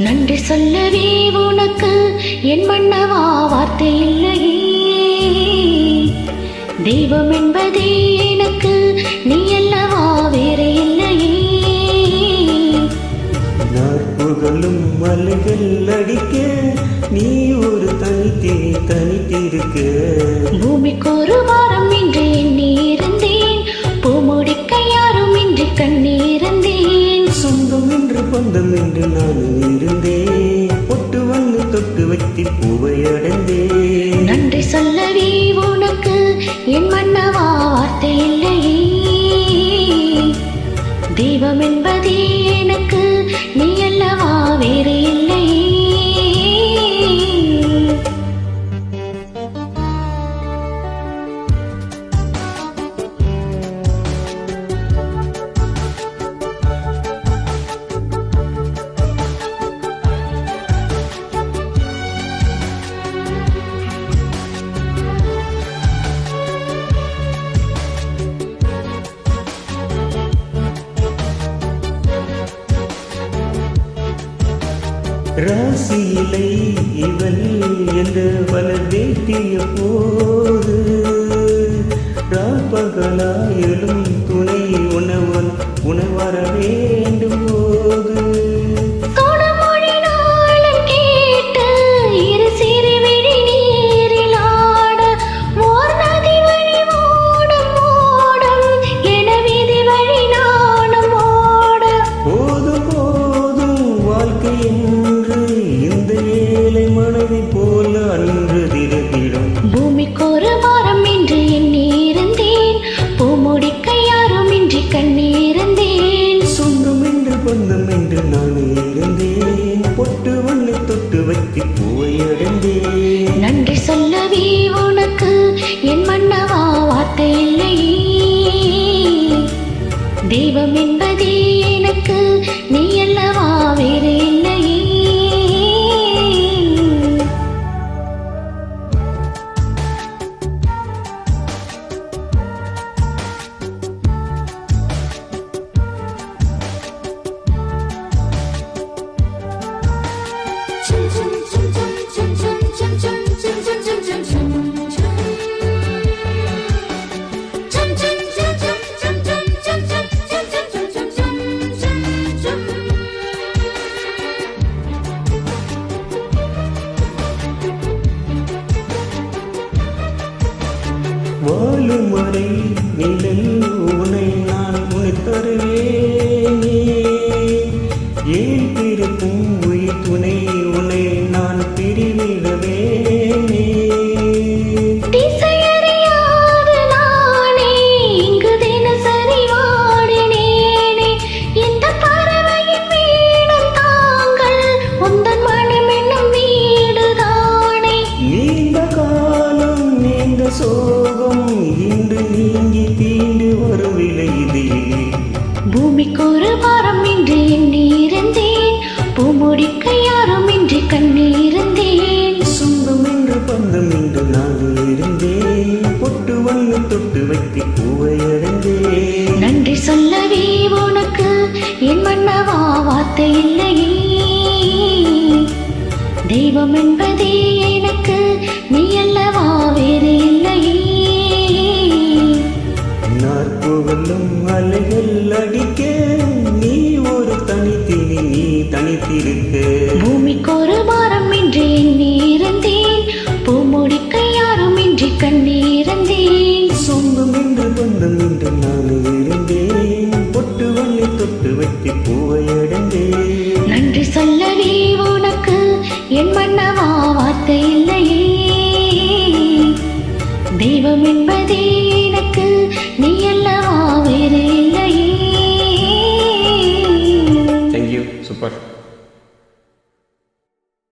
நன்றி சொல்லவே உனக்கு என் மன்னவா வார்த்தை இல்லையே. தெய்வம் என்பதே எனக்கு நீ அல்லவா வேறு இல்லையே. நாற்புகளும் மலைகள் அடிக்க நீ ஒரு தனித்திருக்க. பூமிக்கு ஒரு வாரம் இன்று எண்ணி இருந்தேன், பூமுடிக்க யாரும் இன்றி கண்ணீர்ந்தேன். சொந்தம் என்று பந்தம் என்று நான் இருந்தேன், பொட்டு வந்து தொட்டு வைத்து பூவை அடைந்தேன். நன்றி சொல்லவே உனக்கு என் மன்னவா வார்த்தை இல்லையே. தெய்வம் என்பதே எனக்கு நீ அல்லவா வேறு இல்லையே. ராசியிலை இவள் என்று வளர் வேட்டிய போது, ராப்பகலாயிலும் துணை உணவர வேண்டும் போது, பூமிக்கொரு வாரம் என்று எண்ணி இருந்தேன், பூமுடிக்க யாரும் இன்றி கண்ணீர்ந்தேன். சொந்தம் என்று பந்தம் என்று நான் இருந்தேன், பொட்டு வண்ணை தொட்டு வைத்து பூவை அடைந்தேன். நன்றி சொல்லவே உனக்கு என் மன்னவா வார்த்தை இல்லையே. தெய்வம் என்பதே எனக்கு நீ அல்லவா வேறு இல்லையே. வாழும் வரை நிழல் உனை நான் தருவேனே. ஏன் பிறக்கும் உயிர் துணை உனை நான் பிரிவிடவேனே. சோகம் இன்று நீங்கி தீண்டு வரவில்லை. இது பூமிக்கொரு வாரம் இன்று எண்ணி இருந்தேன், பூமுடிக்க யாரும் இன்றி கண்ணீர்ந்தேன். சொந்தம் என்று பந்தம் என்று நான் இருந்தேன், பொட்டு வந்து தொட்டு வைத்து பூவை அடைந்தேன். நன்றி சொல்லவே உனக்கு என் மன்னவா வார்த்தை இல்லையே. தெய்வம் என்பதே எனக்கு நீ அல்லவா வேறு இல்லையே. நாற்புகளும் அலைகள் அடிக்க நீ ஒரு தனித்திருக்க. பூமிக்கொரு வாரம் இன்று எண்ணி இருந்தேன், பூமுடிக்க யாரும் இன்றி கண்ணீர்ந்தேன். சொந்தம் என்று பந்தம் என்று நான் இருந்தேன், பொட்டு வண்ணை தொட்டு வைத்து பூவை அடைந்தேன். நன்றி சொல்லவே உனக்கு என் மன்னவா வார்த்தை இல்லையே. தெய்வம் என்பதே